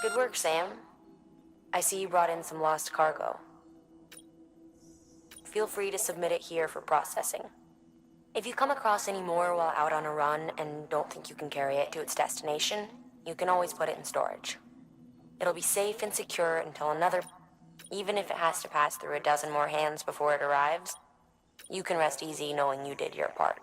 Good work, Sam. I see you brought in some lost cargo. Feel free to submit it here for processing. If you come across any more while out on a run and don't think you can carry it to its destination, you can always put it in storage. It'll be safe and secure until another... Even if it has to pass through a dozen more hands before it arrives, you can rest easy knowing you did your part.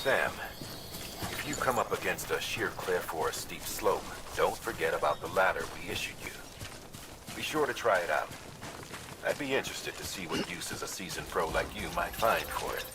Sam, if you come up against a sheer cliff or a steep slope, don't forget about the ladder we issued you. Be sure to try it out. I'd be interested to see what uses a seasoned pro like you might find for it.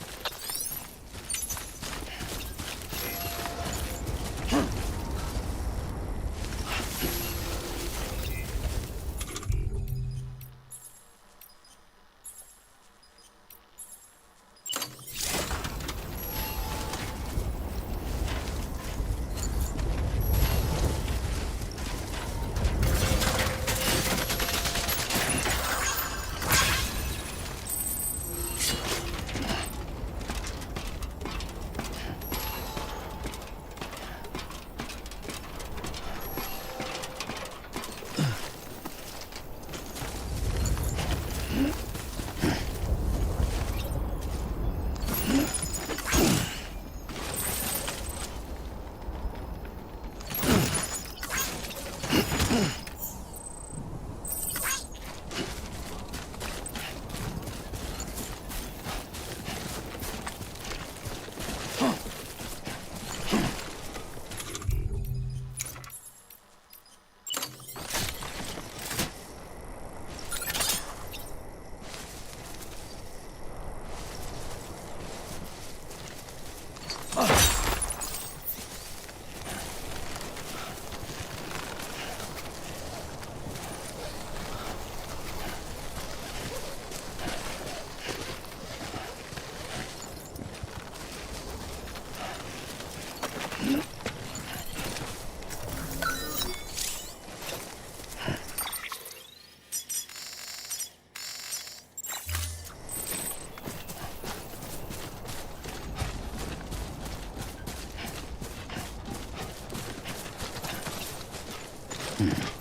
2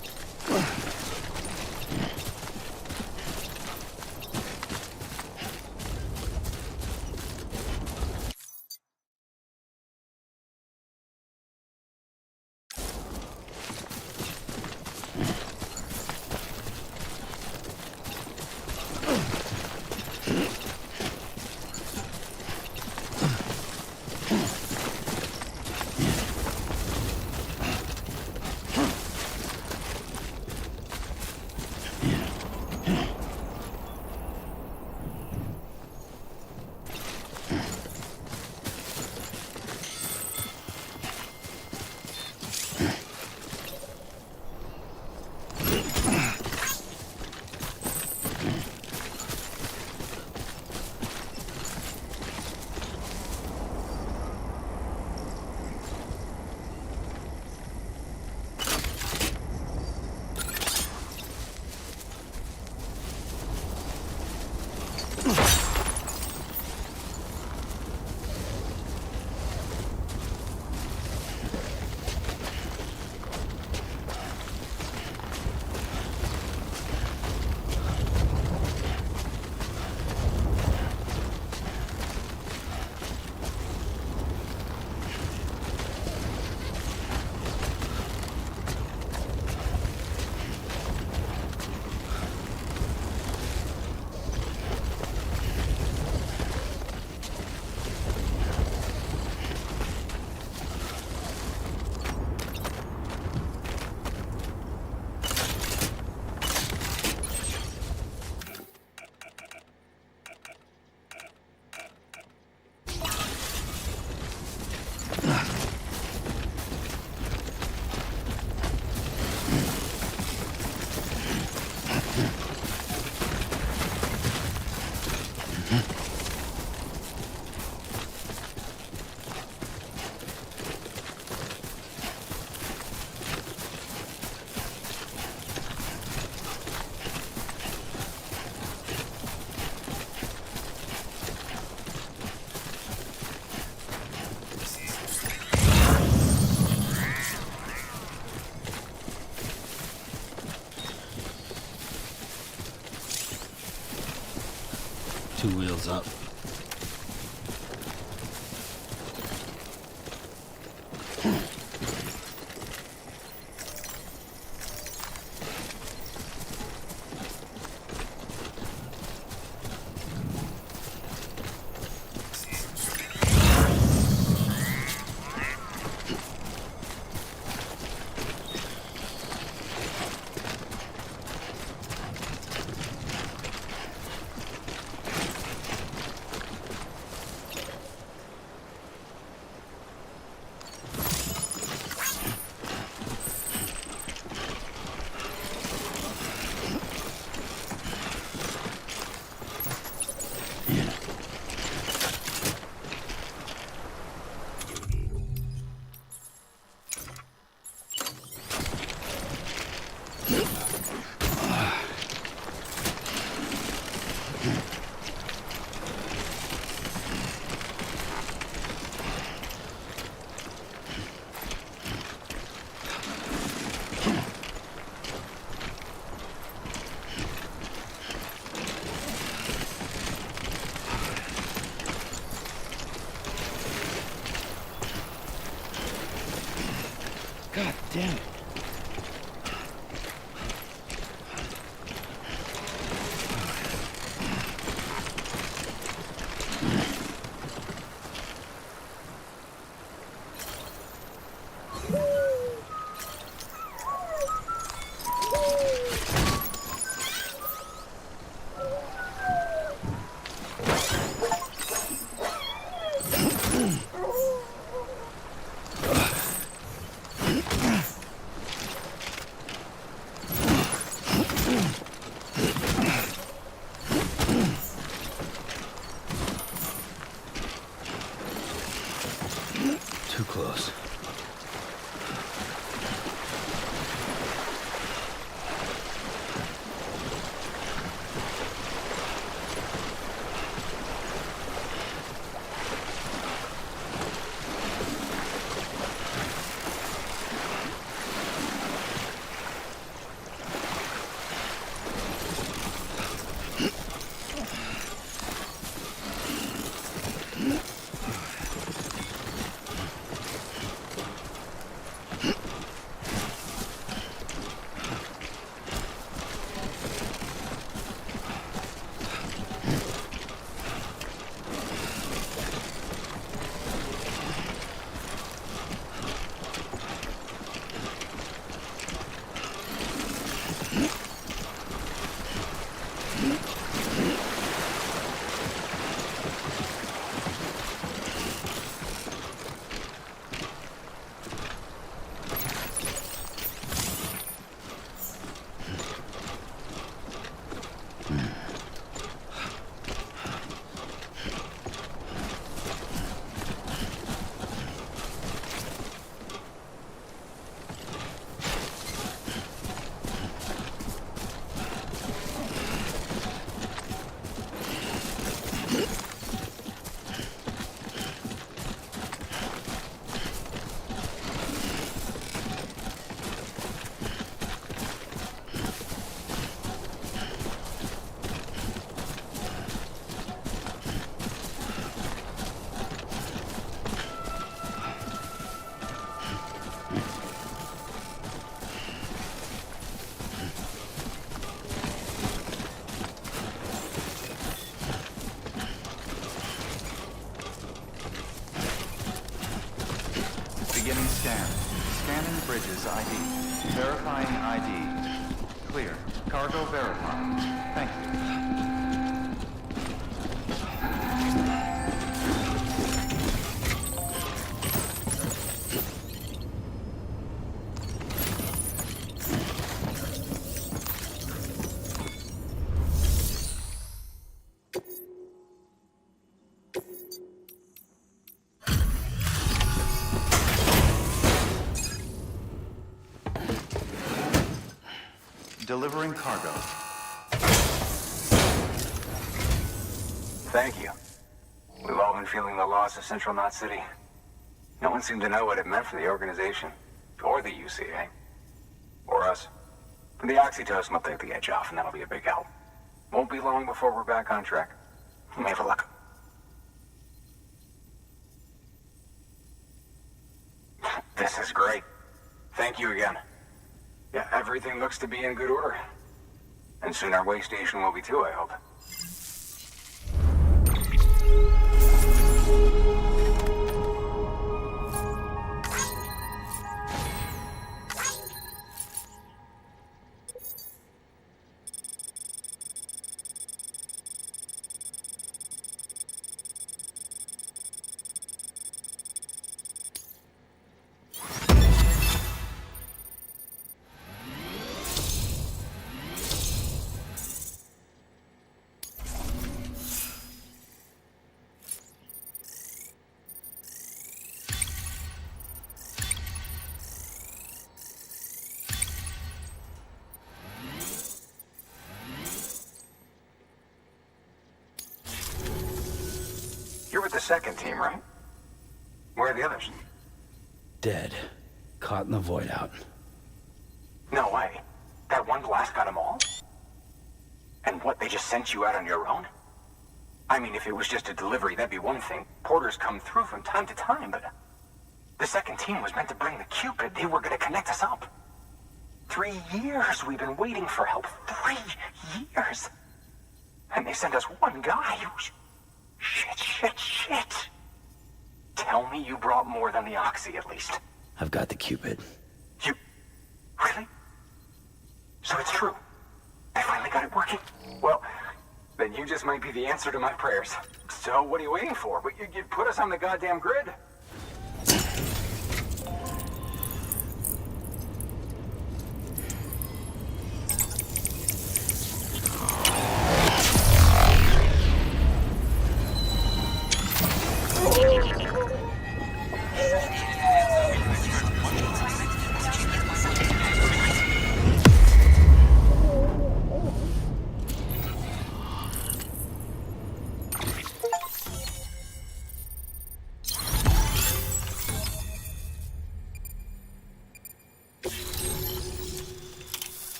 wheels up. Bridges ID. Verifying ID. Clear. Cargo verified. Thank you. Delivering cargo. Thank you. We've all been feeling the loss of Central Knot City. No one seemed to know what it meant for the organization. Or the UCA. Or us. The oxytocin will take the edge off, and that'll be a big help. Won't be long before we're back on track. You may have a look. This is great. Thank you again. Yeah, everything looks to be in good order. And soon our way station will be too, I hope. You're with the second team, right? Where are the others? Dead. Caught in the void out. No way. That one blast got them all? And what, they just sent you out on your own? I mean, if it was just a delivery, that'd be one thing. Porters come through from time to time, but... The second team was meant to bring the Cupid. They were gonna connect us up. 3 years we've been waiting for help. 3 years! And they sent us one guy. Shit. Tell me you brought more than the Oxy, at least. I've got the Cupid. You... Really? So it's true. I finally got it working. Well, then you just might be the answer to my prayers. So what are you waiting for? You put us on the goddamn grid.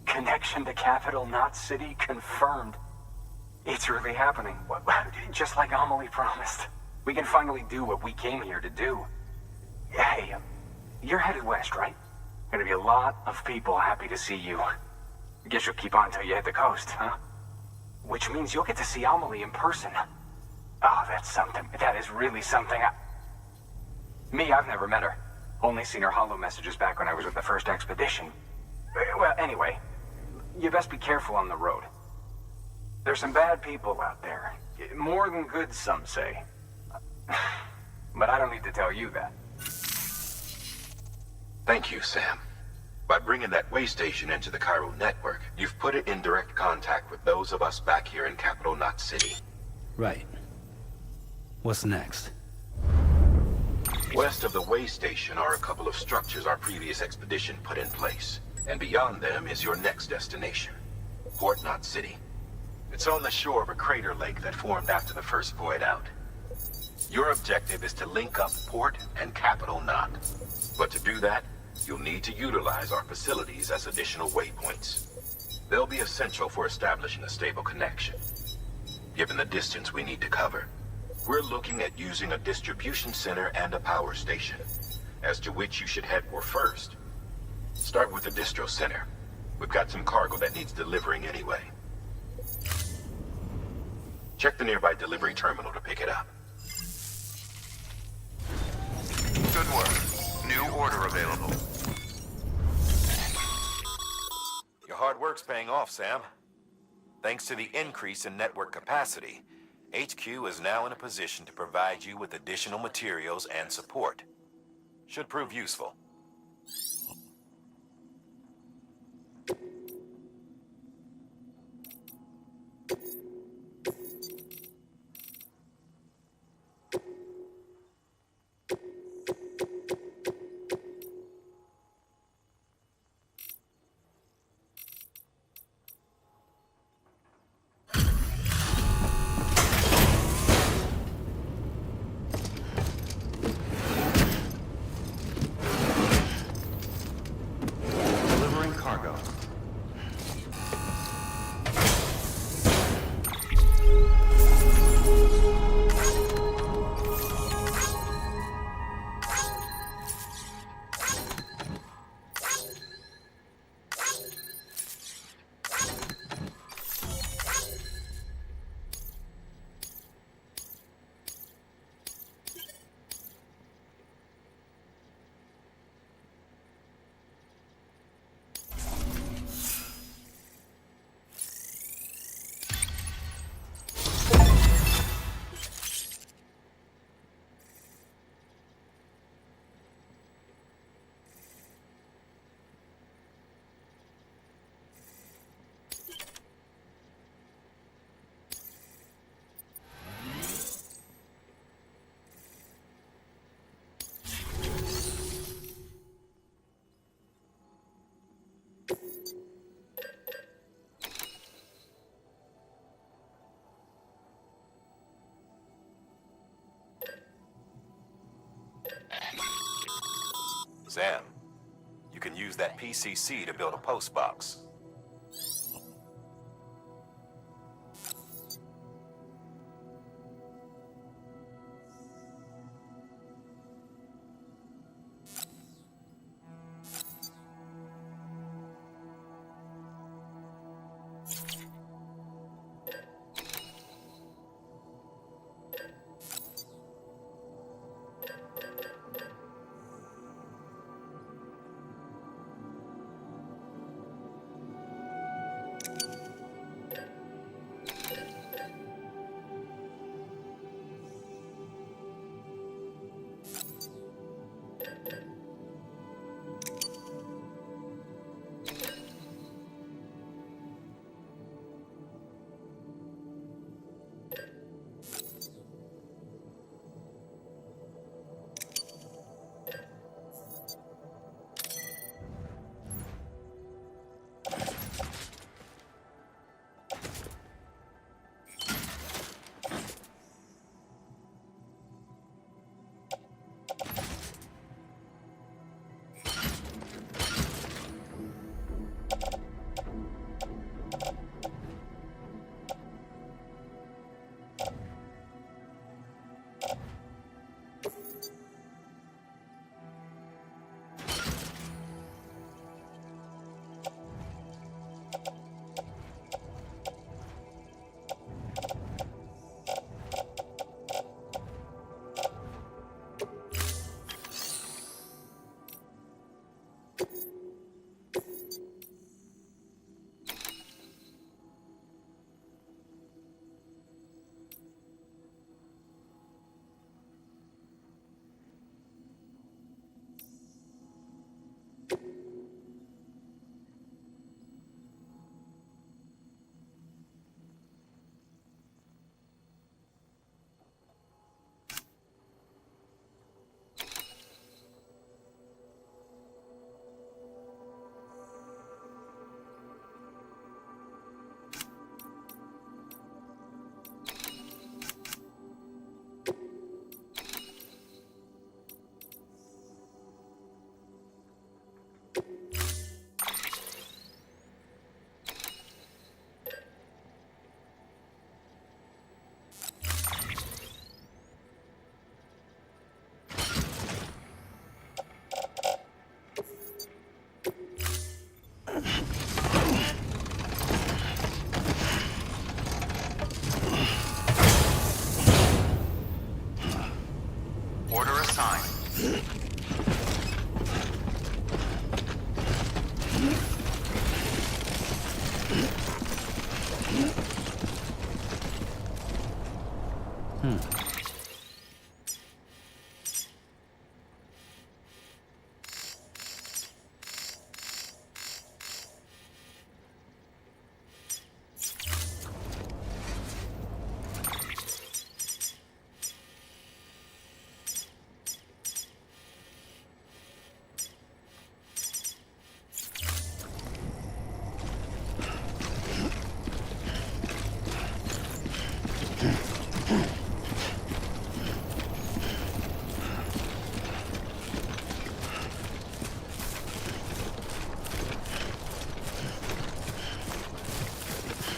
Connection to Capital Knot City confirmed. It's really happening. Just like Amelie promised. We can finally do what we came here to do. Hey, you're headed west, right? Gonna be a lot of people happy to see you. Guess you'll keep on till you hit the coast, huh? Which means you'll get to see Amelie in person. Oh, that's something. That is really something. Me, I've never met her. Only seen her holo messages back when I was with the first expedition. Well, anyway, you best be careful on the road. There's some bad people out there. More than good, some say. But I don't need to tell you that. Thank you, Sam. By bringing that way station into the Cairo network, you've put it in direct contact with those of us back here in Capital Knot City. Right. What's next? West of the way station are a couple of structures our previous expedition put in place. And beyond them is your next destination, Port Knot City. It's on the shore of a crater lake that formed after the first void out. Your objective is to link up Port and Capital Knot. But to do that, you'll need to utilize our facilities as additional waypoints. They'll be essential for establishing a stable connection, given the distance we need to cover. We're looking at using a distribution center and a power station, as to which you should head for first. Start with the distro center. We've got some cargo that needs delivering anyway. Check the nearby delivery terminal to pick it up. Good work. New order available. Your hard work's paying off, Sam. Thanks to the increase in network capacity, HQ is now in a position to provide you with additional materials and support. Should prove useful. Delivering cargo. Sam, you can use that PCC to build a post box.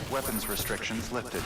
Weapons restrictions lifted.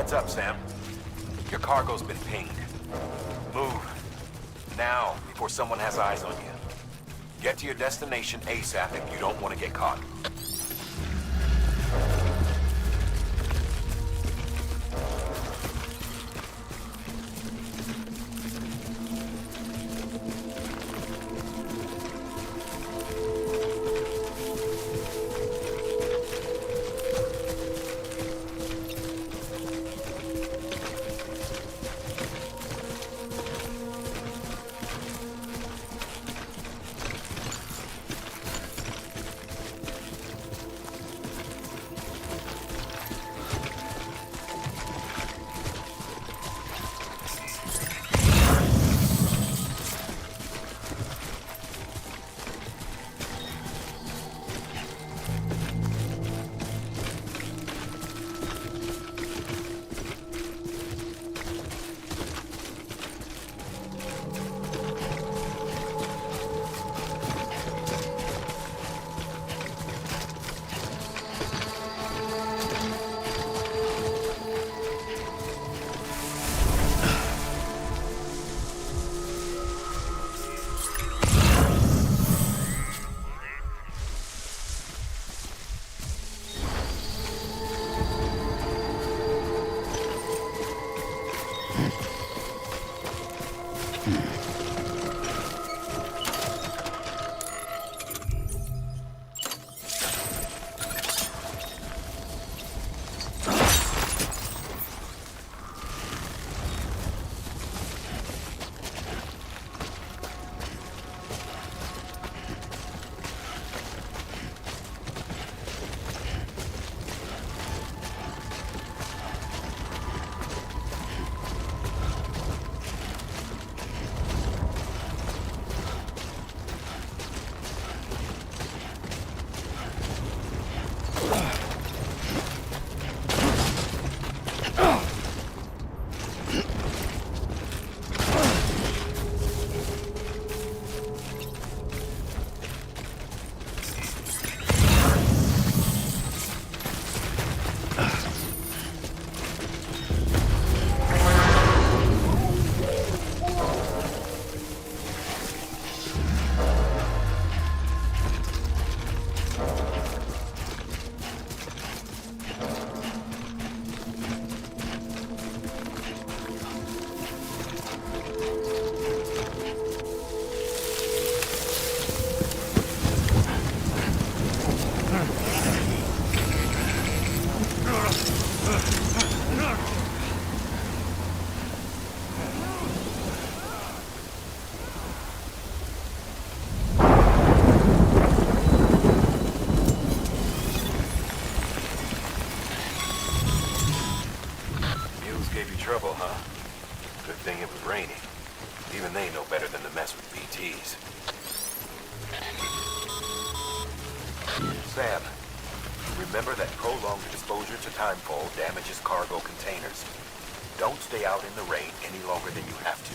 Heads up, Sam. Your cargo's been pinged. Move. Now, before someone has eyes on you. Get to your destination ASAP if you don't want to get caught. Good thing it was raining. Even they know better than to mess with BTs. Sam, remember that prolonged exposure to timefall damages cargo containers. Don't stay out in the rain any longer than you have to.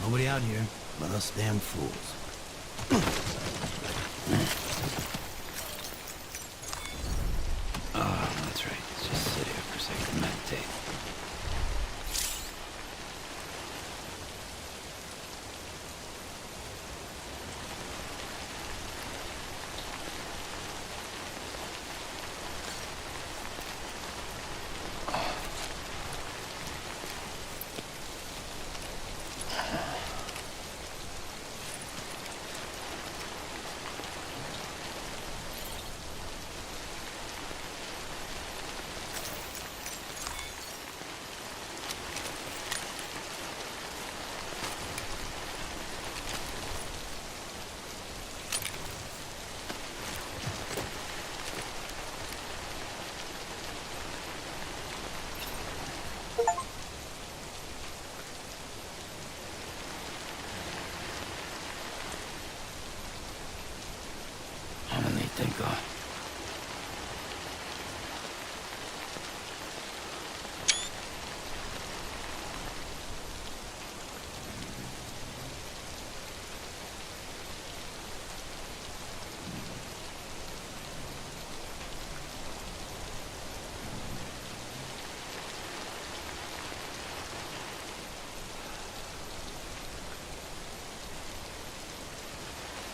Nobody out here but us damn fools. Oh, that's right. Let's just sit here for a second and meditate. Thank God.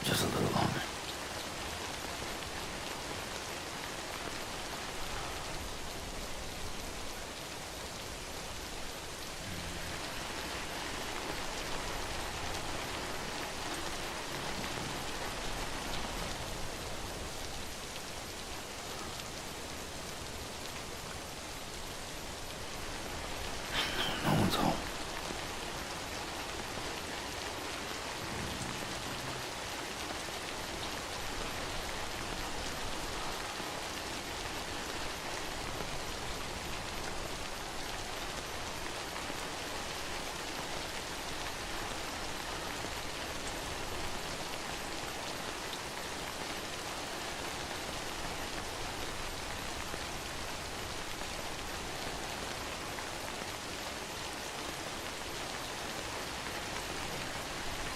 Just a little longer. No one's home.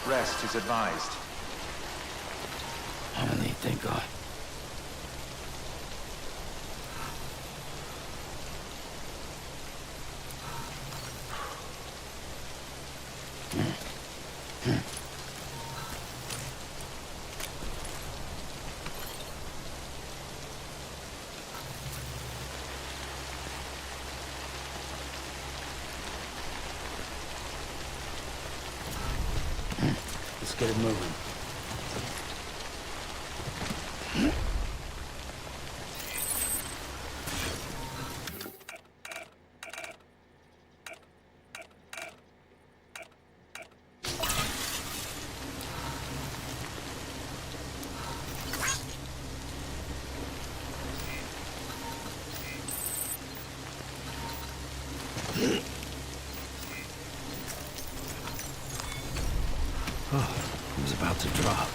Rest is advised. I'm gonna eat, thank God. Let's get it moving. He was about to drop.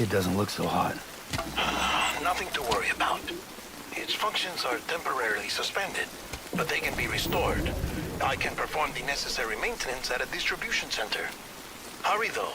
It doesn't look so hot. Nothing to worry about. Its functions are temporarily suspended, but they can be restored. I can perform the necessary maintenance at a distribution center. Hurry, though.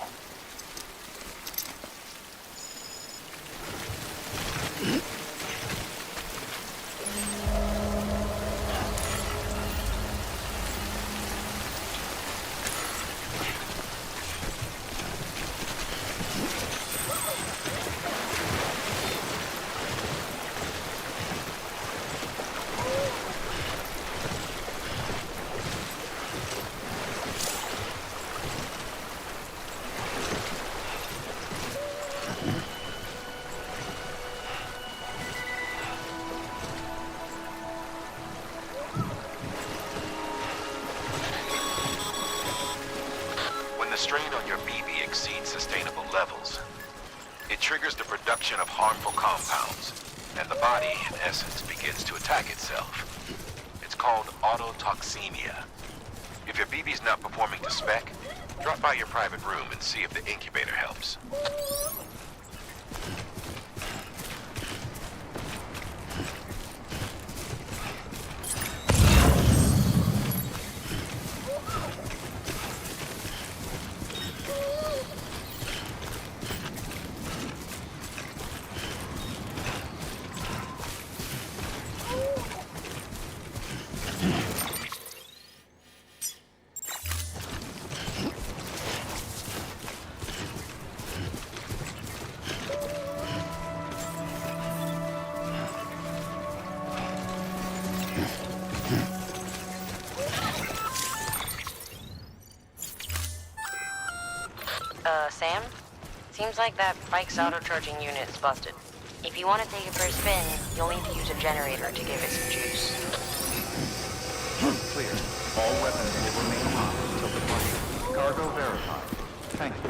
When the strain on your BB exceeds sustainable levels, it triggers the production of harmful compounds, and the body, in essence, begins to attack itself. It's called autotoxemia. If your BB's not performing to spec, drop by your private room and see if the incubator helps. Sam? Seems like that bike's auto-charging unit is busted. If you want to take it for a spin, you'll need to use a generator to give it some juice. Clear. All weapons will remain hot until departure. Cargo verified. Thank you.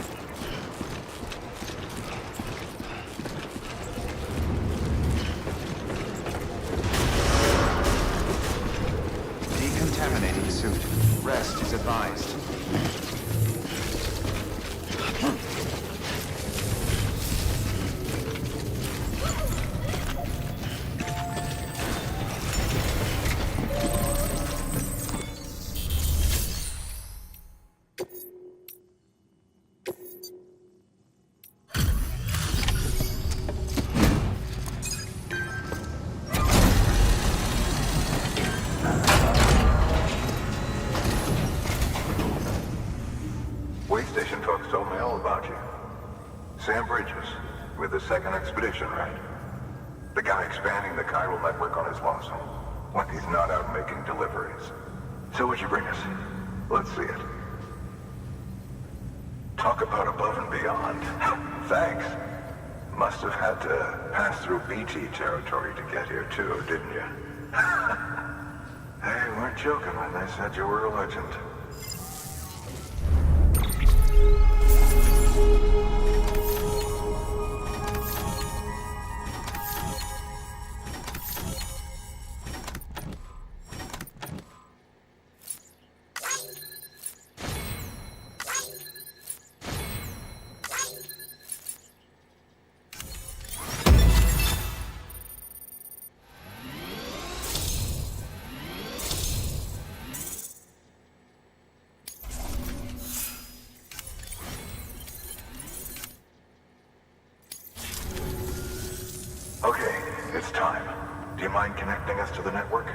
Decontaminating suit. Rest is advised. Way station folks told me all about you. Sam Bridges, with the second expedition, right? The guy expanding the chiral network on his lonesome, when he's not out making deliveries. So what'd you bring us? Let's see it. Talk about above and beyond. Thanks. Must have had to pass through BT territory to get here too, didn't you? They weren't joking when they said you were a legend. Okay, it's time. Do you mind connecting us to the network?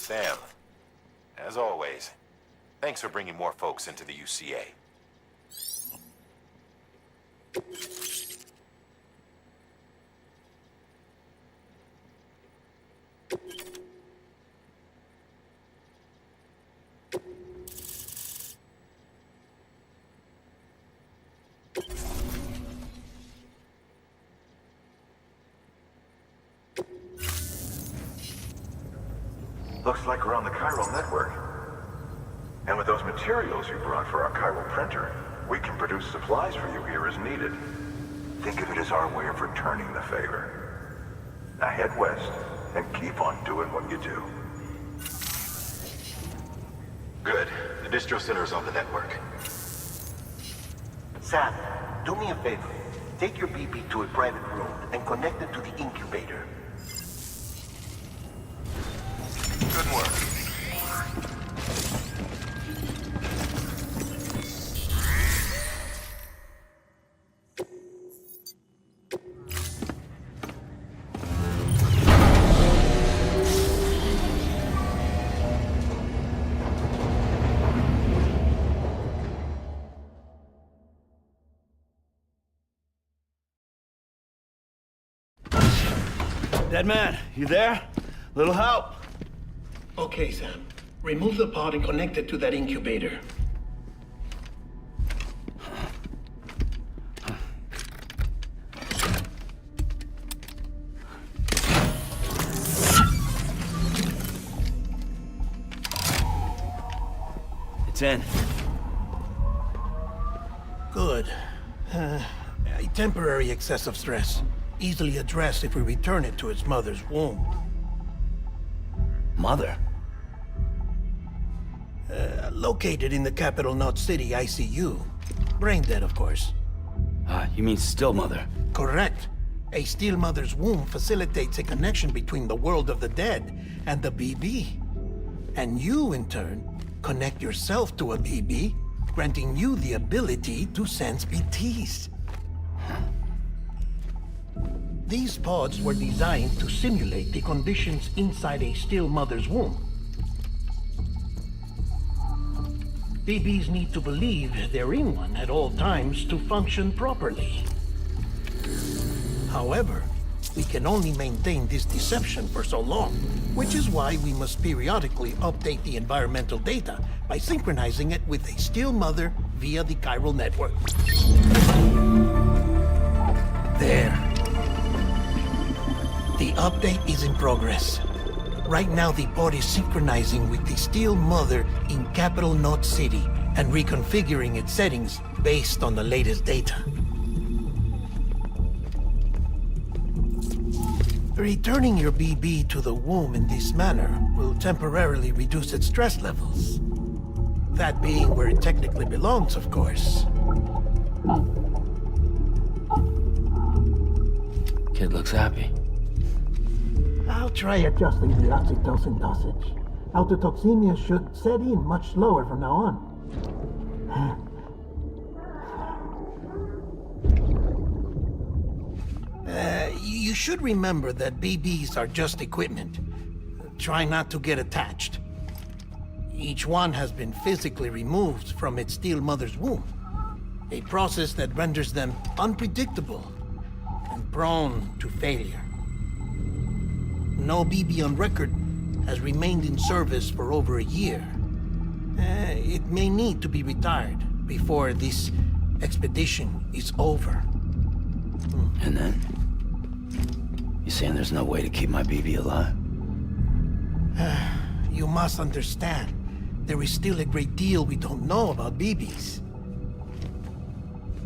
Sam, as always, thanks for bringing more folks into the UCA. Looks like we're on the chiral network. And with those materials you brought for our chiral printer, we can produce supplies for you here as needed. Think of it as our way of returning the favor. Now head west and keep on doing what you do. Good. The distro center is on the network. Sam, do me a favor. Take your BB to a private room and connect it to the incubator. Good work. Dead man, you there? Little help? Okay, Sam. Remove the pod and connect it to that incubator. It's in. Good. A temporary excessive stress. Easily addressed if we return it to its mother's womb. Mother? Located in the capital Knot City ICU. Brain dead, of course. You mean still mother? Correct. A still mother's womb facilitates a connection between the world of the dead and the BB. And you, in turn, connect yourself to a BB, granting you the ability to sense BTs. These pods were designed to simulate the conditions inside a still mother's womb. BBs need to believe they're in one at all times to function properly. However, we can only maintain this deception for so long, which is why we must periodically update the environmental data by synchronizing it with a still mother via the chiral network. There. The update is in progress. Right now, the pod is synchronizing with the Steel Mother in Capital Knot City and reconfiguring its settings based on the latest data. Returning your BB to the womb in this manner will temporarily reduce its stress levels. That being where it technically belongs, of course. Kid looks happy. I'll try adjusting the oxytocin dosage. Autotoxemia should set in much slower from now on. You should remember that BBs are just equipment. Try not to get attached. Each one has been physically removed from its steel mother's womb. A process that renders them unpredictable and prone to failure. No BB on record has remained in service for over a year. It may need to be retired before this expedition is over. And then? You saying there's no way to keep my BB alive? You must understand, there is still a great deal we don't know about BBs.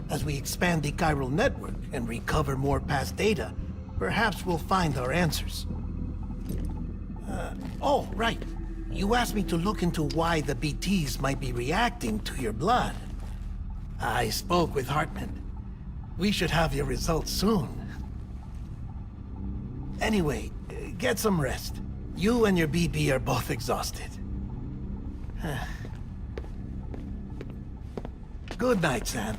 As we expand the chiral network and recover more past data, perhaps we'll find our answers. Oh, right. You asked me to look into why the BTs might be reacting to your blood. I spoke with Hartman. We should have your results soon. Anyway, get some rest. You and your BB are both exhausted. Good night, Sam.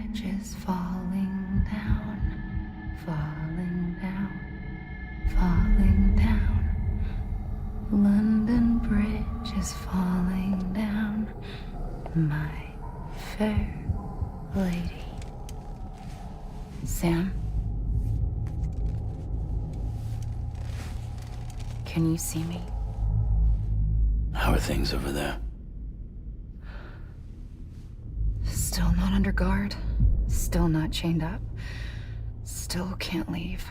Bridge is falling down, falling down, falling down. London Bridge is falling down, my fair lady. Sam? Can you see me? How are things over there? Still not under guard. Still not chained up. Still can't leave.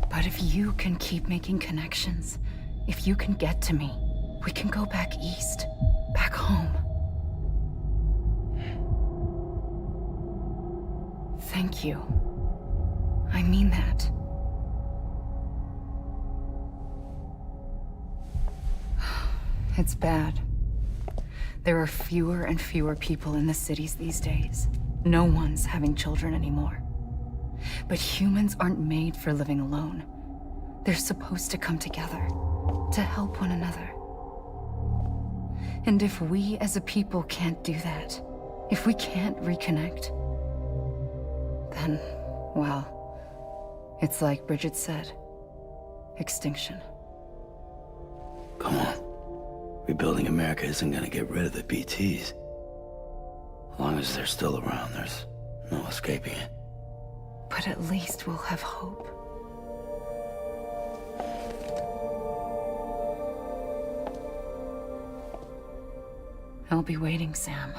But if you can keep making connections, if you can get to me, we can go back east. Back home. Thank you. I mean that. It's bad. There are fewer and fewer people in the cities these days. No one's having children anymore. But humans aren't made for living alone. They're supposed to come together, to help one another. And if we as a people can't do that, if we can't reconnect, then, well, it's like Bridget said, extinction. Come on. Rebuilding America isn't gonna get rid of the BTs. As long as they're still around, there's no escaping it. But at least we'll have hope. I'll be waiting, Sam.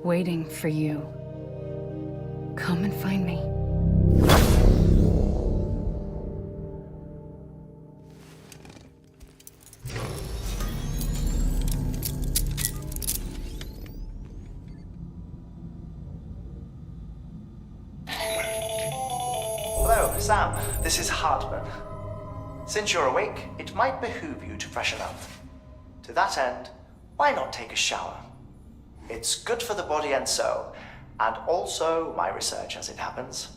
Waiting for you. Come and find me. Hello, Sam. This is Hartman. Since you're awake, it might behoove you to freshen up. To that end, why not take a shower? It's good for the body and soul, and also my research as it happens.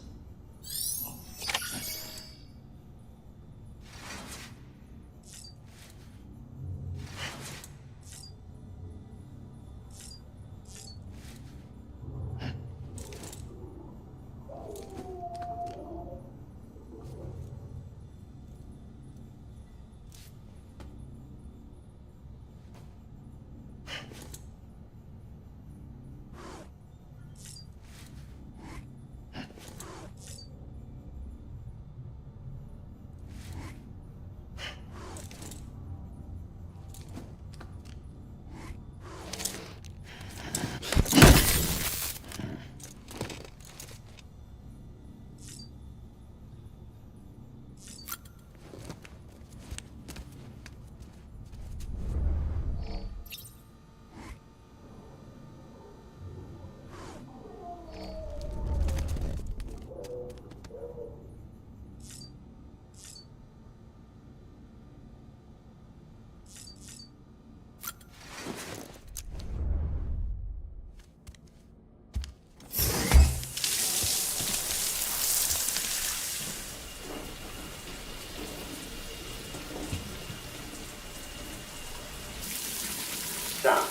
Sam,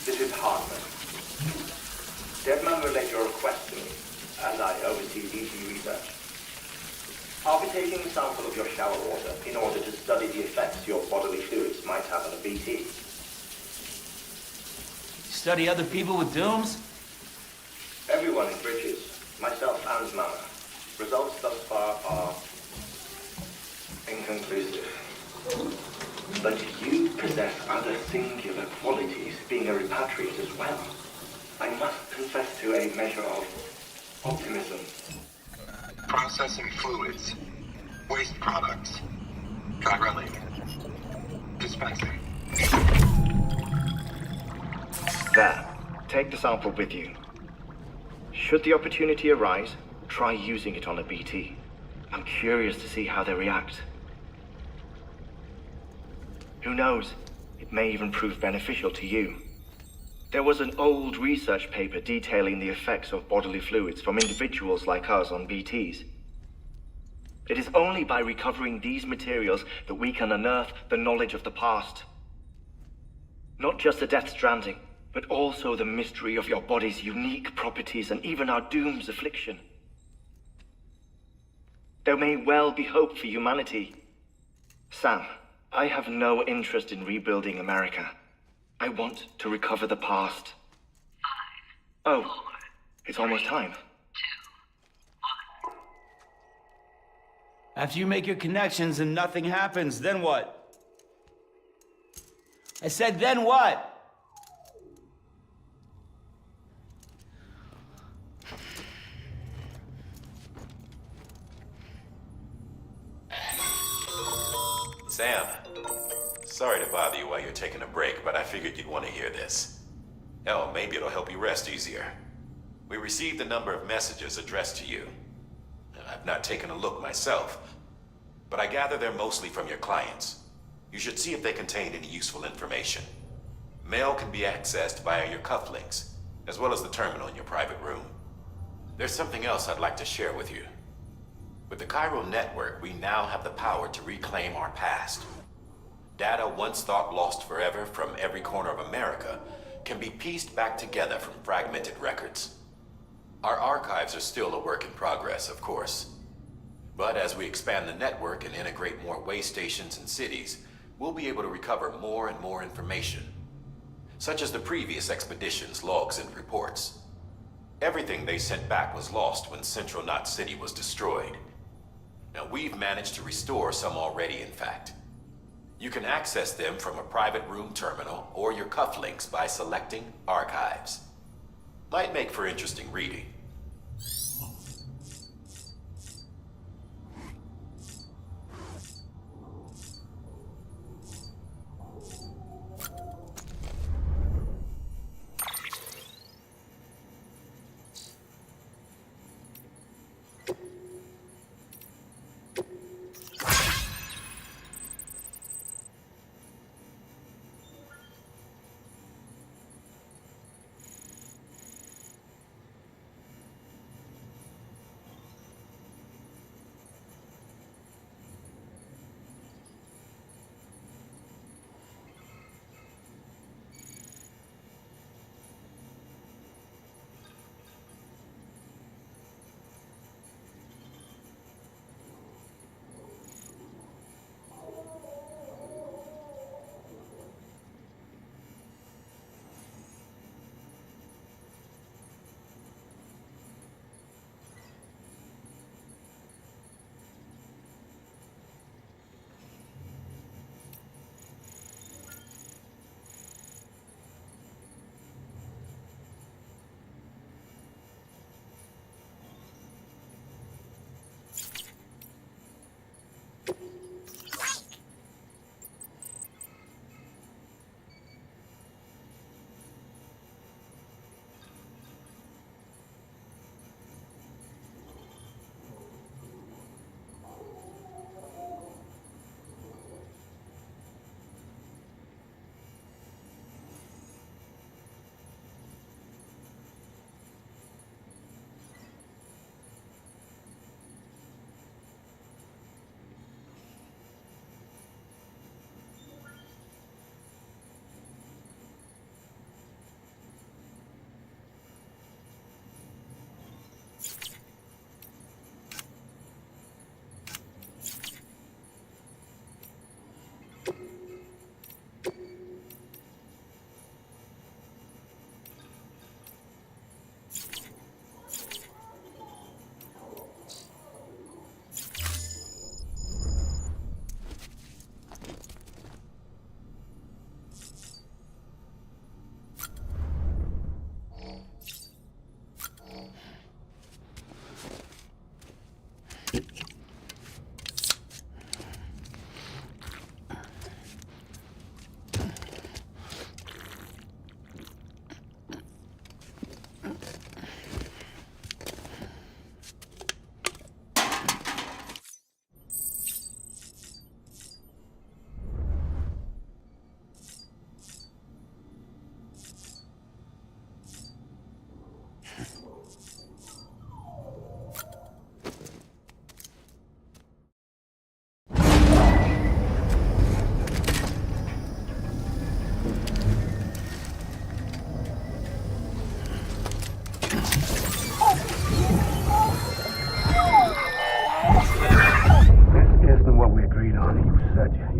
this is Hartman. Deadman relayed your request to me, as I oversee BT research. I'll be taking a sample of your shower water in order to study the effects your bodily fluids might have on a BT. Study other people with dooms? Everyone in Bridges, myself and Mama. Results thus far are inconclusive. But you possess other singular qualities, being a repatriate as well. I must confess to a measure of optimism. Processing fluids. Waste products. Drilling. Dispensing. There. Take the sample with you. Should the opportunity arise, try using it on a BT. I'm curious to see how they react. Who knows? It may even prove beneficial to you. There was an old research paper detailing the effects of bodily fluids from individuals like us on BTs. It is only by recovering these materials that we can unearth the knowledge of the past. Not just the Death Stranding, but also the mystery of your body's unique properties and even our doom's affliction. There may well be hope for humanity. Sam, I have no interest in rebuilding America. I want to recover the past. 5, 4, it's almost time. 2, 1. After you make your connections and nothing happens, then what? I said, then what? Sam, sorry to bother you while you're taking a break, but I figured you'd want to hear this. Hell, maybe it'll help you rest easier. We received a number of messages addressed to you. I've not taken a look myself, but I gather they're mostly from your clients. You should see if they contain any useful information. Mail can be accessed via your cufflinks, as well as the terminal in your private room. There's something else I'd like to share with you. With the chiral network, we now have the power to reclaim our past. Data once thought lost forever from every corner of America can be pieced back together from fragmented records. Our archives are still a work in progress, of course. But as we expand the network and integrate more way stations and cities, we'll be able to recover more and more information, such as the previous expedition's logs and reports. Everything they sent back was lost when Central Knot City was destroyed. Now, we've managed to restore some already, in fact. You can access them from a private room terminal or your cufflinks by selecting Archives. Might make for interesting reading.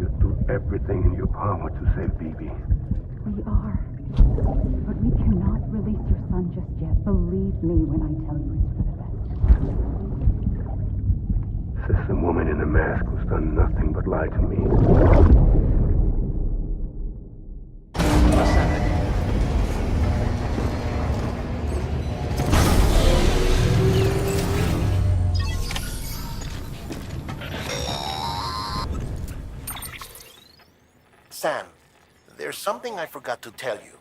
to do everything in your power to save BB. We are. But we cannot release your son just yet. Believe me when I tell you it's for the best. System woman in the mask who's done nothing but lie to me. Sam, there's something I forgot to tell you.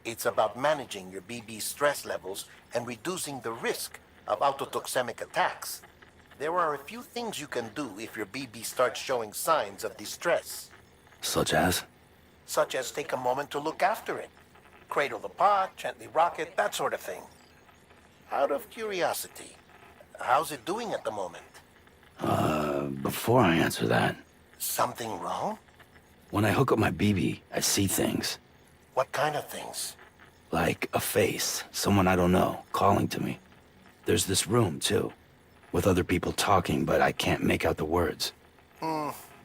It's about managing your BB stress levels and reducing the risk of autotoxemic attacks. There are a few things you can do if your BB starts showing signs of distress. Such as? Such as take a moment to look after it. Cradle the pot, gently rock it, that sort of thing. Out of curiosity, how's it doing at the moment? Before I answer that, Something wrong? when I hook up my BB, I see things. What kind of things? Like a face, someone I don't know, calling to me. There's this room, too, with other people talking, but I can't make out the words.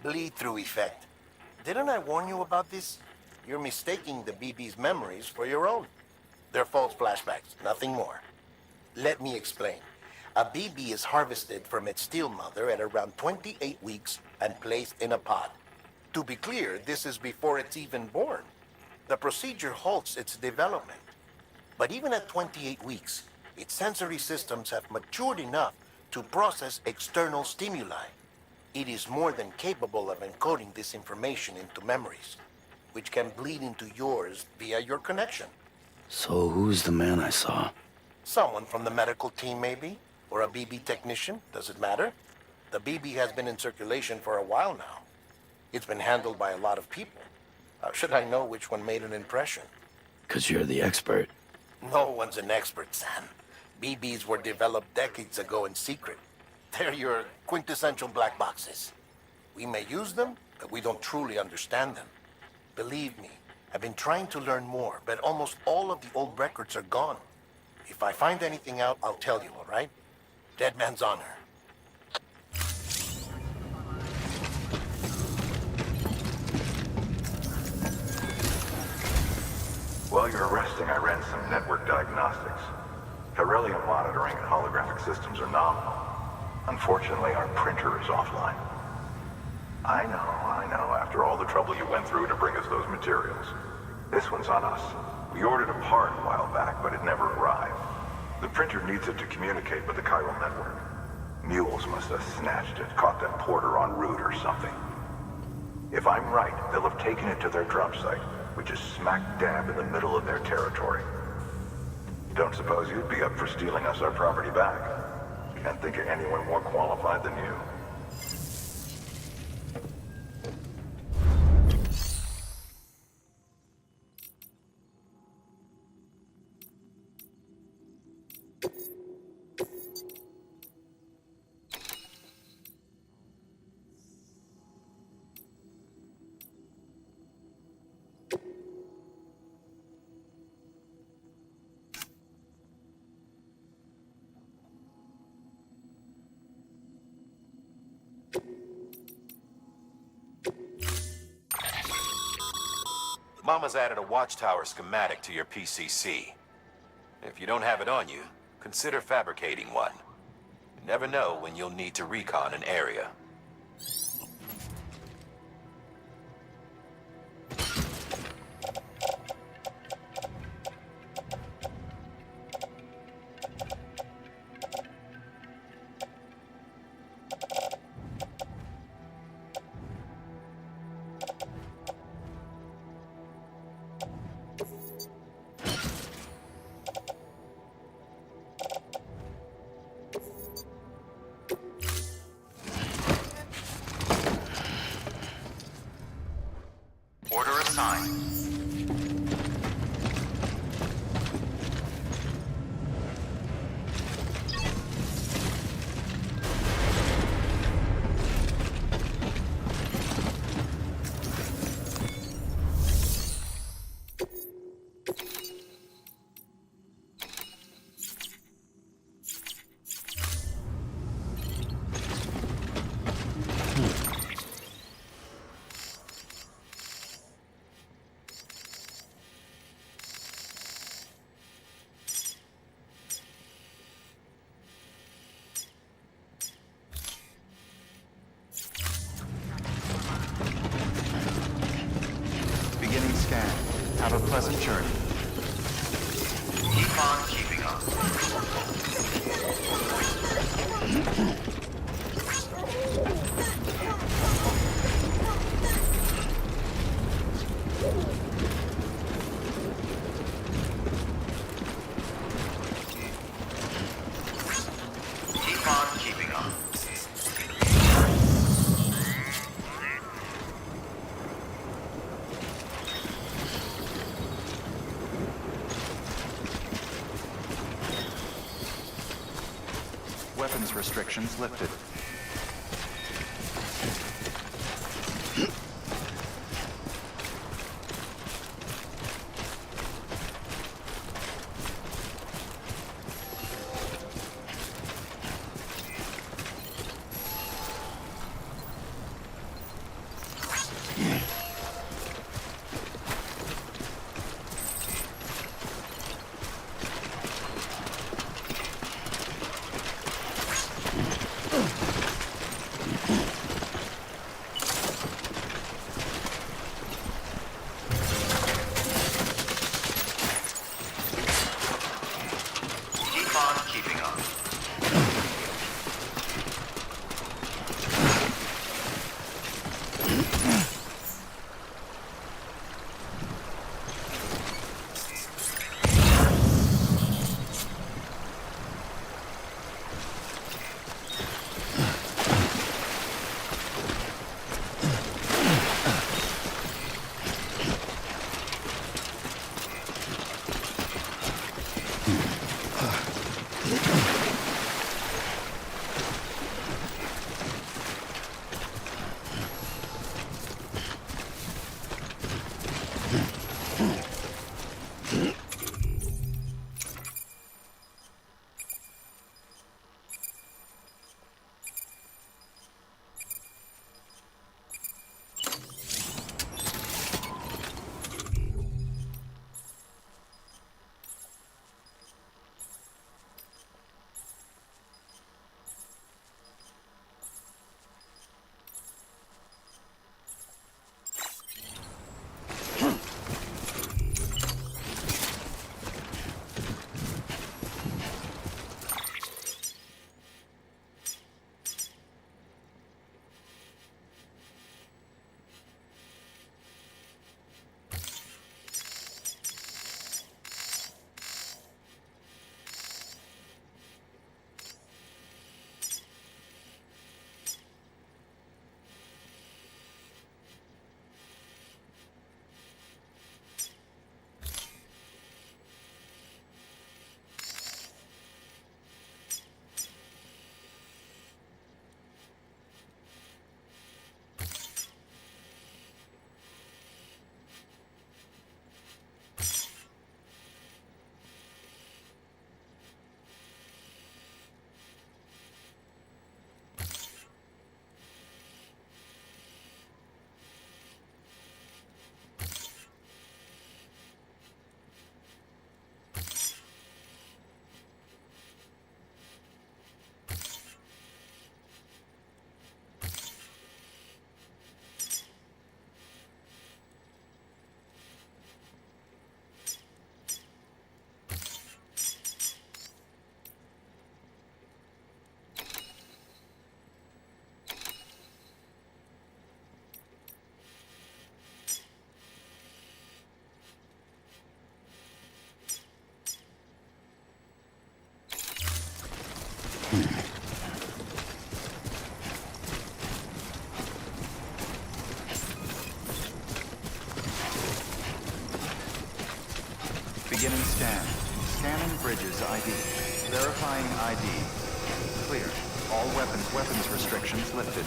Bleed-through effect. Didn't I warn you about this? You're mistaking the BB's memories for your own. They're false flashbacks, nothing more. Let me explain. A BB is harvested from its steel mother at around 28 weeks and placed in a pod. To be clear, this is before it's even born. The procedure halts its development. But even at 28 weeks, its sensory systems have matured enough to process external stimuli. It is more than capable of encoding this information into memories, which can bleed into yours via your connection. So who's the man I saw? Someone from the medical team, maybe? Or a BB technician, does it matter? The BB has been in circulation for a while now. It's been handled by a lot of people. How should I know which one made an impression? 'Cause you're the expert. No one's an expert, Sam. BBs were developed decades ago in secret. They're your quintessential black boxes. We may use them, but we don't truly understand them. Believe me, I've been trying to learn more, but almost all of the old records are gone. If I find anything out, I'll tell you, all right? Dead man's honor. While you're resting, I ran some network diagnostics. Beryllium monitoring and holographic systems are nominal. Unfortunately, our printer is offline. I know, after all the trouble you went through to bring us those materials. This one's on us. We ordered a part a while back, but it never arrived. The printer needs it to communicate with the chiral network. Mules must have snatched it, caught that porter en route or something. If I'm right, they'll have taken it to their drop site, which is smack dab in the middle of their territory. Don't suppose you'd be up for stealing us our property back? Can't think of anyone more qualified than you. Mama's added a watchtower schematic to your PCC. If you don't have it on you, consider fabricating one. You never know when you'll need to recon an area. pleasant journey. Keep on keeping on. Keep on keeping on. Weapons restrictions lifted. Keep on keeping on. Beginning scan. Scanning bridges ID. Verifying ID. Clear. All weapons restrictions lifted.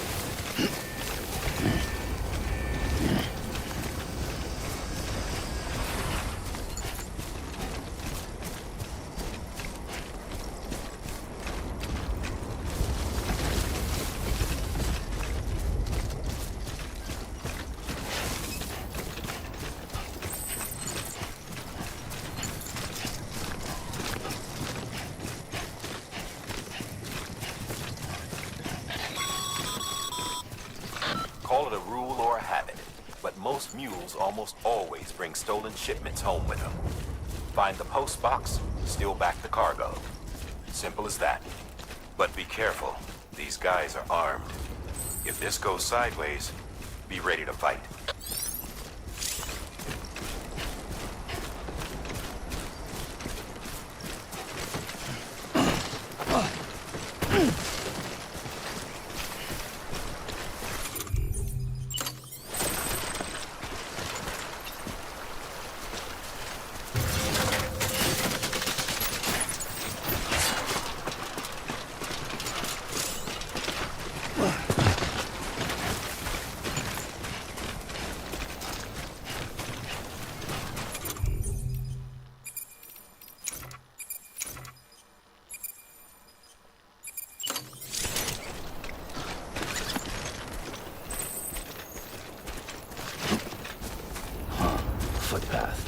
Those mules almost always bring stolen shipments home with them. Find the post box, steal back the cargo. Simple as that. But be careful. These guys are armed. If this goes sideways, be ready to fight. Footpath.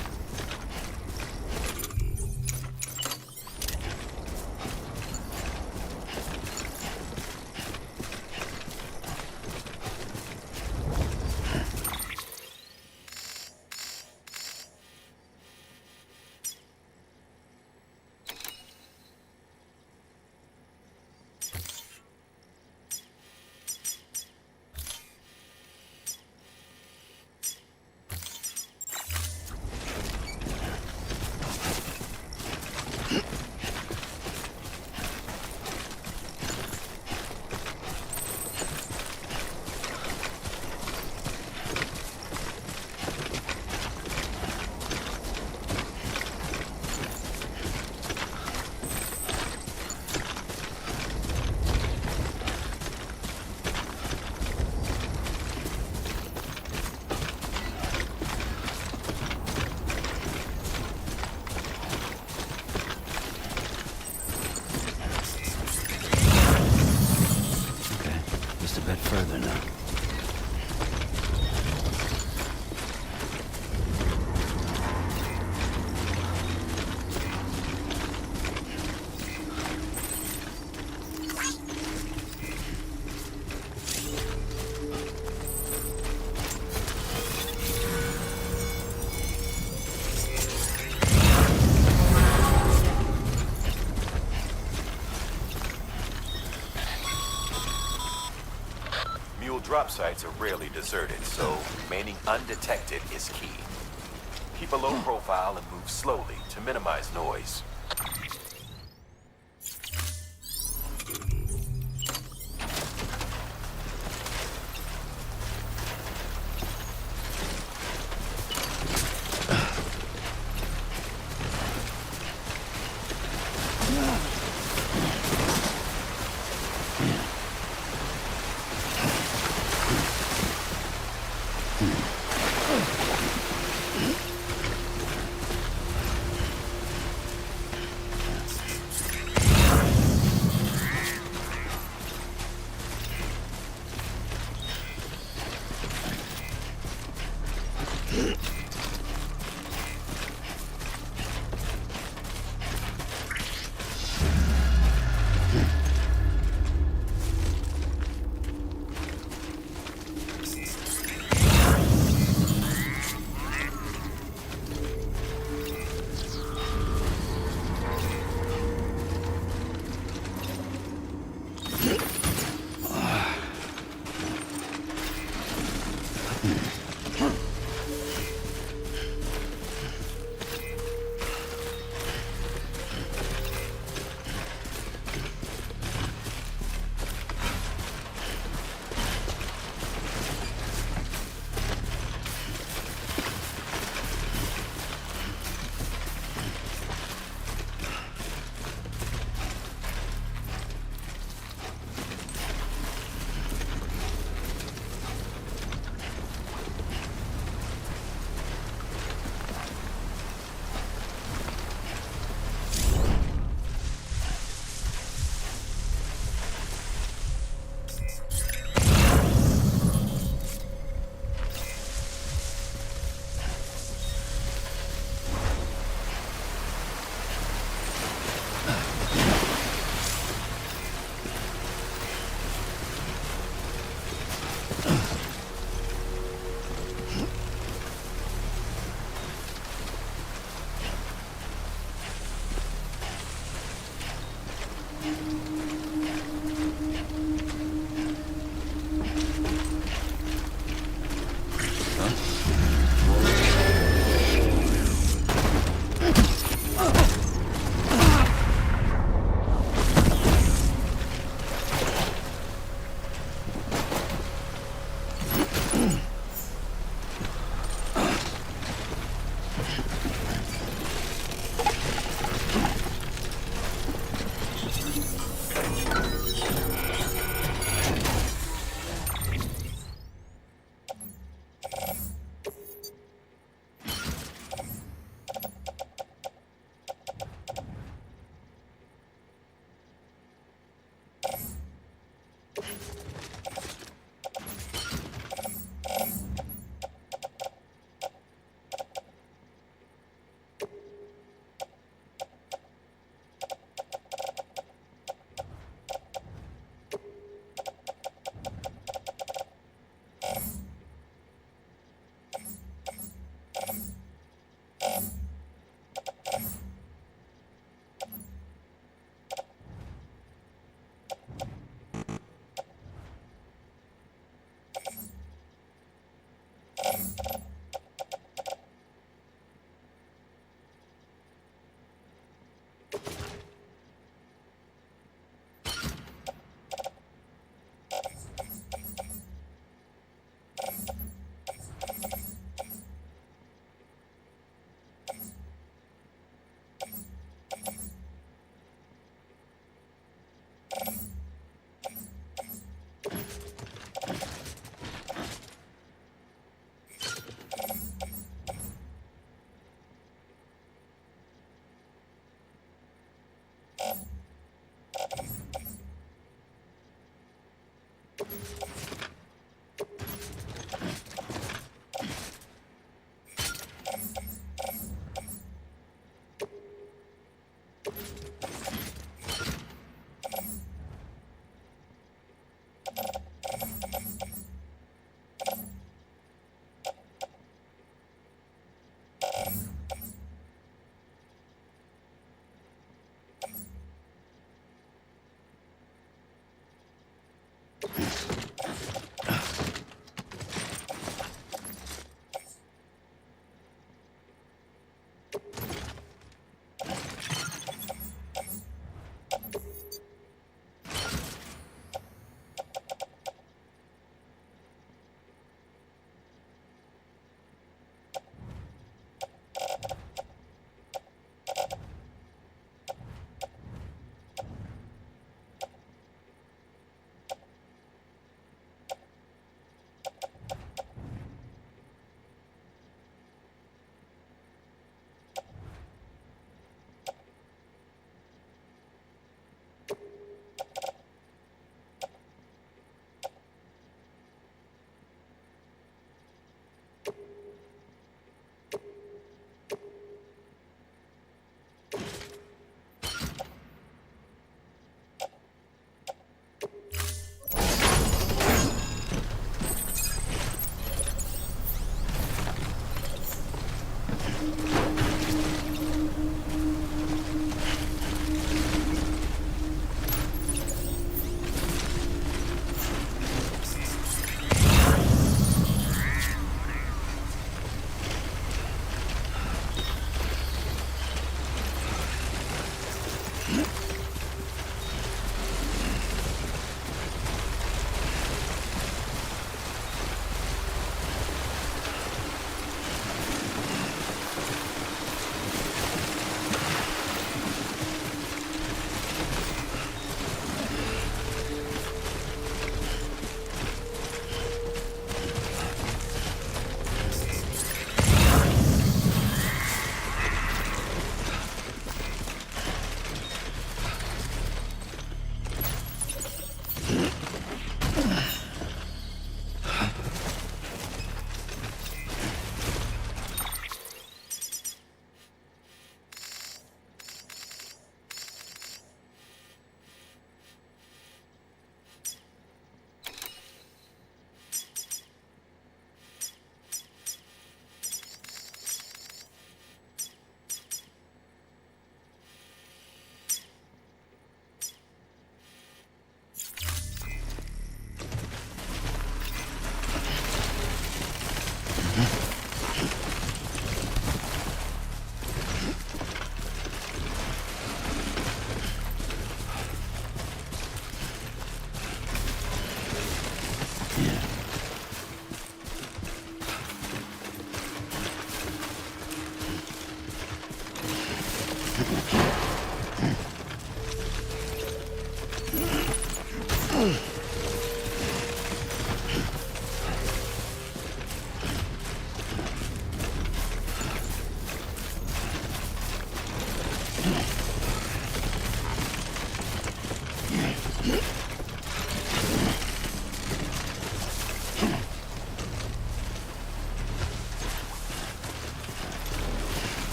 Further now. Drop sites are rarely deserted, so remaining undetected is key. Keep a low profile and move slowly to minimize noise.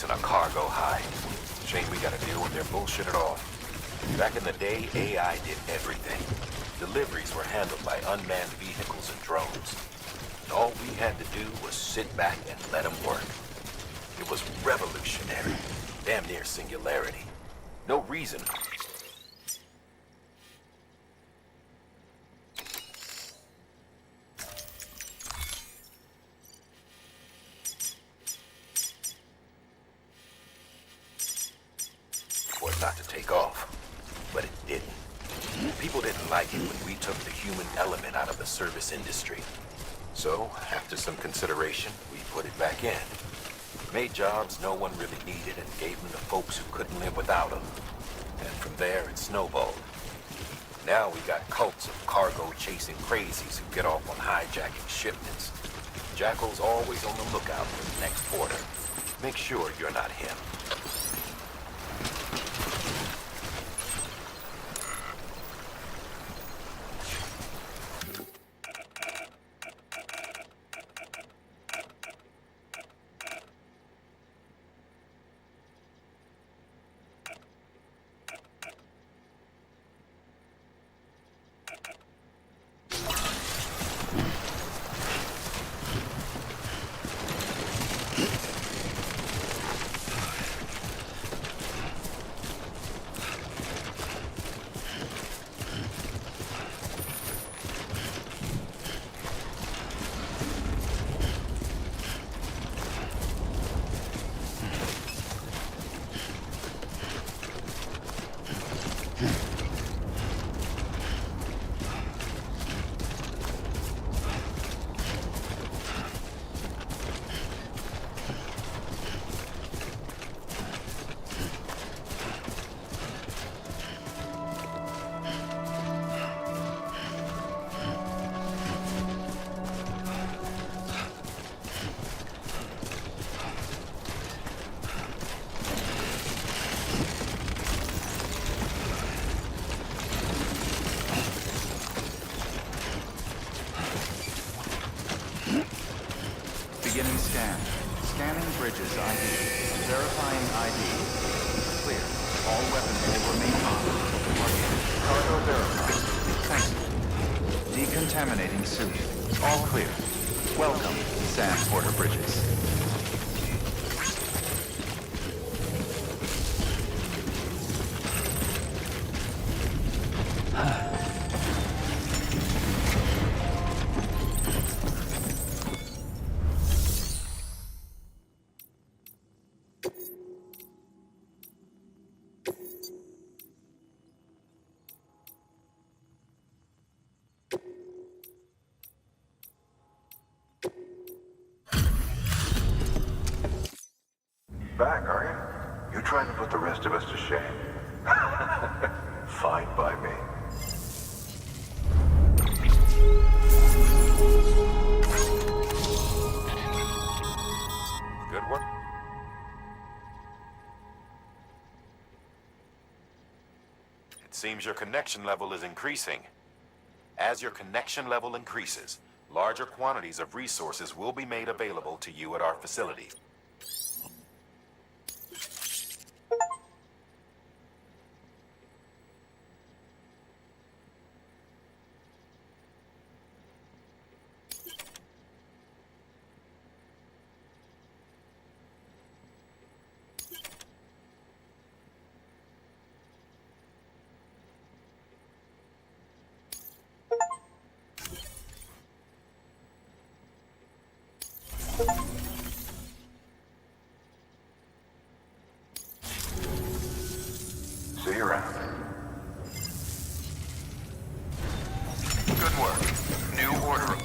chasing a cargo high. Shame we gotta deal with their bullshit at all. Back in the day, AI did everything. Deliveries were handled by unmanned vehicles and drones. And all we had to do was sit back and let them work. It was revolutionary. Damn near singularity. No reason. For it not to take off. But it didn't. People didn't like it when we took the human element out of the service industry. So, after some consideration, we put it back in. Made jobs no one really needed and gave them to folks who couldn't live without them. And from there, it snowballed. Now we got cults of cargo-chasing crazies who get off on hijacking shipments. Jackal's always on the lookout for the next order. Make sure you're not him. Beginning scan. Scanning bridges ID. Verifying ID. Clear. All weapons will remain on. Cargo verified. Thank you. Decontaminating suit. All clear. Welcome, Sam Porter Bridges. Back, are you? You trying to put the rest of us to shame? Fine by me. Good work. It seems your connection level is increasing. As your connection level increases, larger quantities of resources will be made available to you at our facility. See you around. Good work. New order.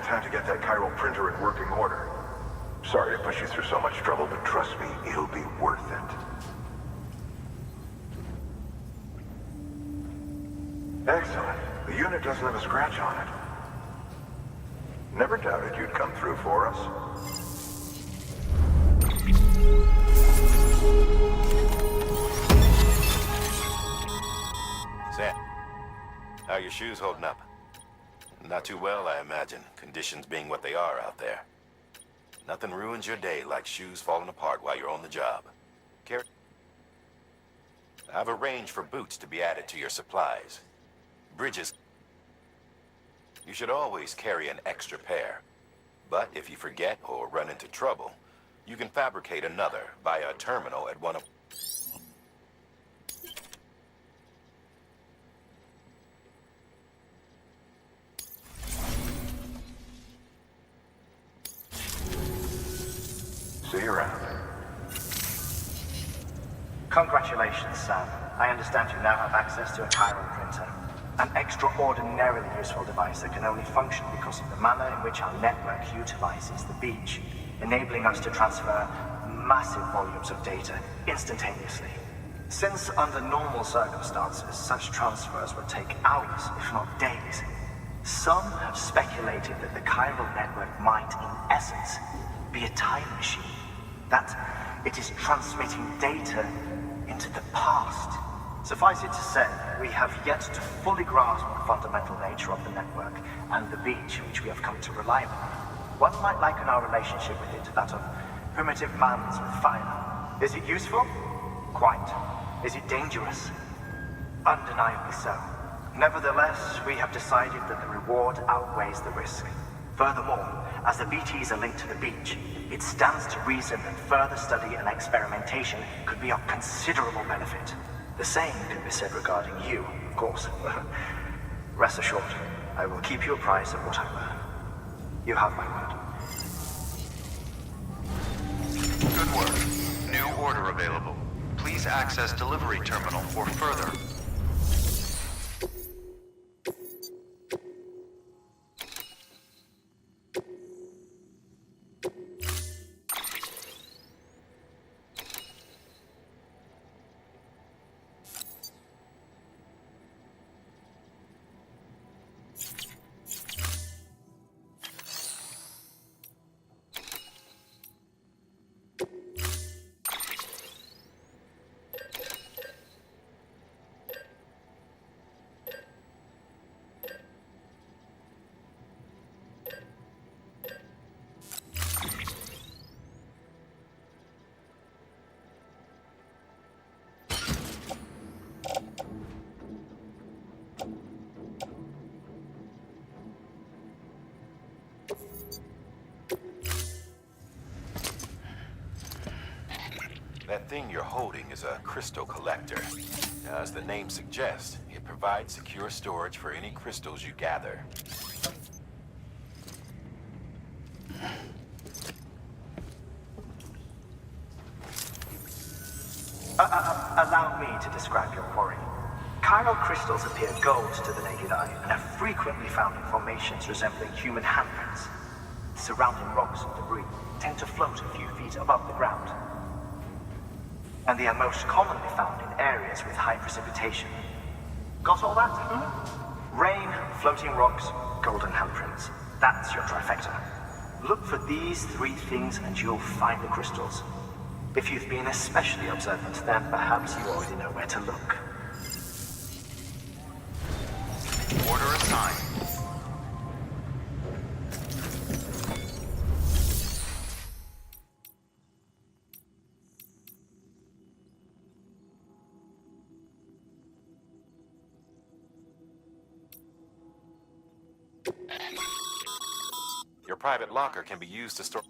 Time to get that chiral printer in working order. Sorry to push you through so much trouble, but trust me, it'll be worth it. Excellent. The unit doesn't have a scratch on it. Never doubted you'd come through for us. Sam, how are your shoes holding up? Not too well, I imagine, conditions being what they are out there. Nothing ruins your day like shoes falling apart while you're on the job. I've arranged for boots to be added to your supplies. Bridges. You should always carry an extra pair. But if you forget or run into trouble, you can fabricate another via a terminal at one of... See you around. Congratulations, Sam. I understand you now have access to a chiral printer. An extraordinarily useful device that can only function because of the manner in which our network utilizes the beach, enabling us to transfer massive volumes of data instantaneously. Since under normal circumstances, such transfers would take hours, if not days, some have speculated that the chiral network might, in essence, be a time machine. That it is transmitting data into the past. Suffice it to say, we have yet to fully grasp the fundamental nature of the network and the beach which we have come to rely on. One might liken our relationship with it to that of primitive man's with fire. Is it useful? Quite. Is it dangerous? Undeniably so. Nevertheless, we have decided that the reward outweighs the risk. Furthermore, as the BTs are linked to the beach, it stands to reason that further study and experimentation could be of considerable benefit. The same can be said regarding you, of course. Rest assured, I will keep you apprised of what I learn. You have my word. Good work. New order available. Please access delivery terminal for further. That thing you're holding is a crystal collector. As the name suggests, it provides secure storage for any crystals you gather. Allow me to describe your quarry. Chiral crystals appear gold to the naked eye and are frequently found in formations resembling human handprints. Surrounding rocks and debris tend to float a few feet above the ground. And they are most commonly found in areas with high precipitation. Got all that? Rain, floating rocks, golden handprints. That's your trifecta. Look for these three things and you'll find the crystals. If you've been especially observant, then perhaps you already know where to look. Order assigned. Your private locker can be used to store...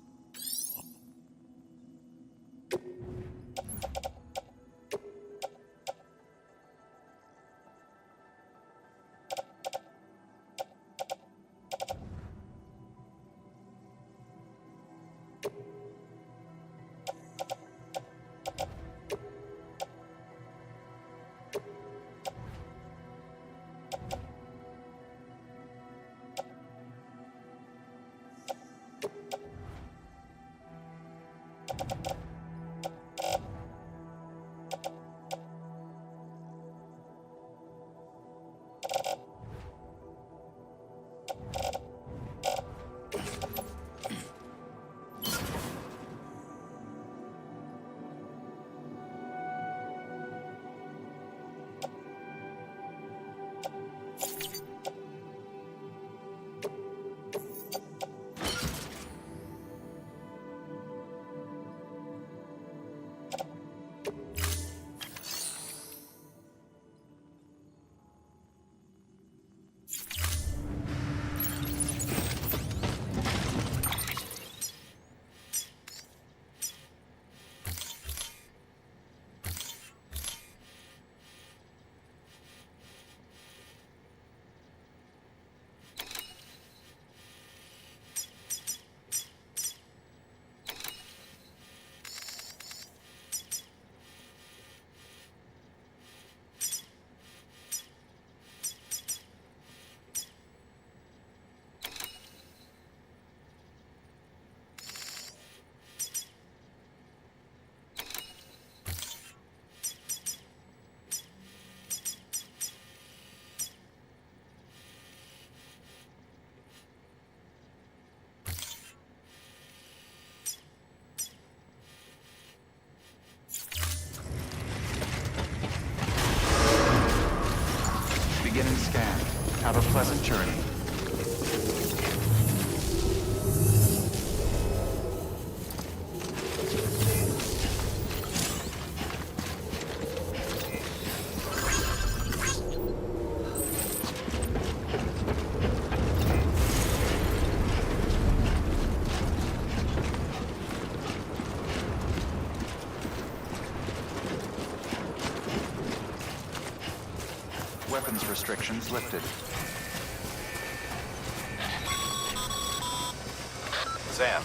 scan. Have a pleasant journey. Weapons restrictions lifted. Sam,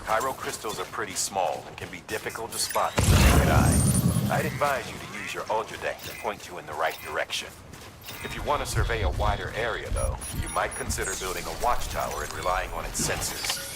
Cairo crystals are pretty small and can be difficult to spot with the naked eye. I'd advise you to use your ultra deck to point you in the right direction. If you want to survey a wider area, though, you might consider building a watchtower and relying on its sensors.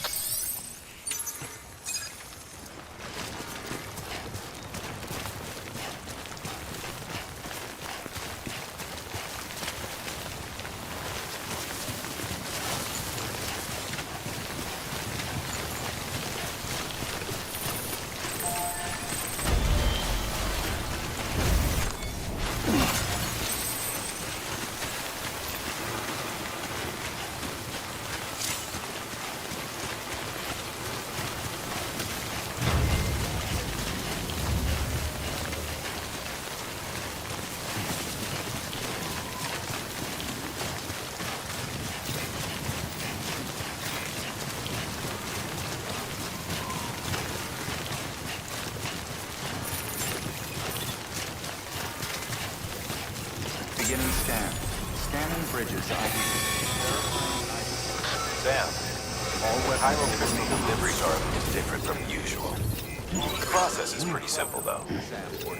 Beginning scan. Scanning bridges ID. Sam, all Cairo crystal deliveries are a bit different from usual. The process is pretty simple, though.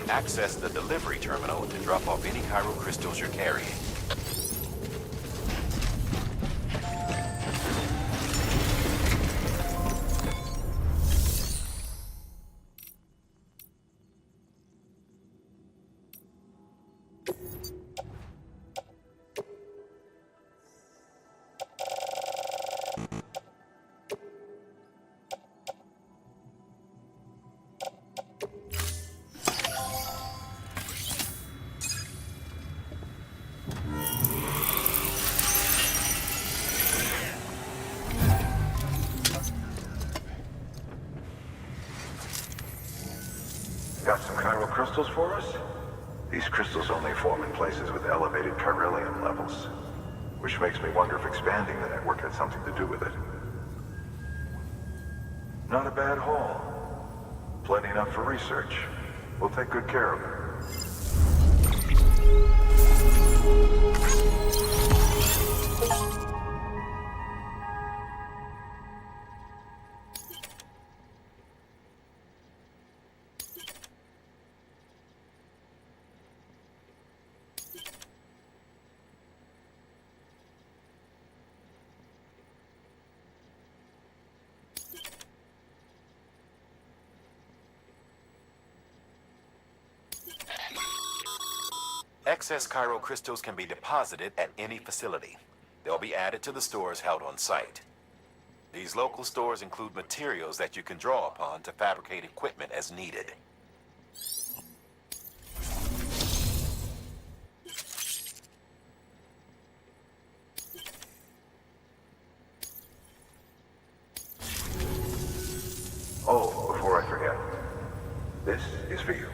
Access the delivery terminal to drop off any Cairo crystals you're carrying. Got some chiral crystals for us? These crystals only form in places with elevated chiralium levels, which makes me wonder if expanding the network had something to do with it. Not a bad haul. Plenty enough for research. We'll take good care of it. Excess Cairo crystals can be deposited at any facility. They'll be added to the stores held on site. These local stores include materials that you can draw upon to fabricate equipment as needed. Oh, before I forget, this is for you.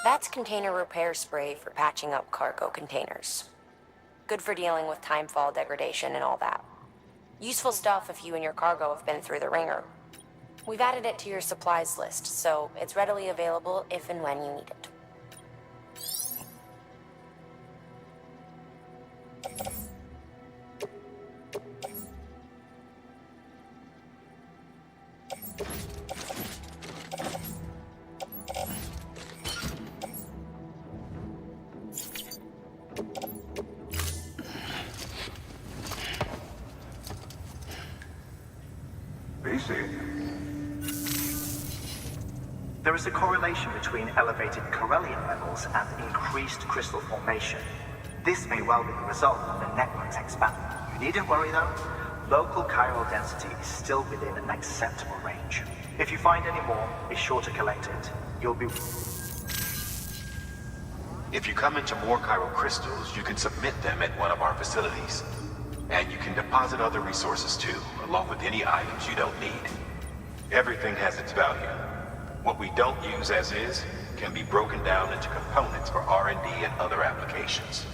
That's container repair spray for patching up cargo containers. Good for dealing with timefall degradation and all that. Useful stuff if you and your cargo have been through the ringer. We've added it to your supplies list, so it's readily available if and when you need it. There is a correlation between elevated chiralium levels and increased crystal formation. This may well be the result of the network's expanding. You needn't worry though. local chiral density is still within an acceptable range. If you find any more, be sure to collect it. You'll be... If you come into more chiral crystals, you can submit them at one of our facilities. And you can deposit other resources too, along with any items you don't need. Everything has its value. What we don't use as is can be broken down into components for R&D and other applications.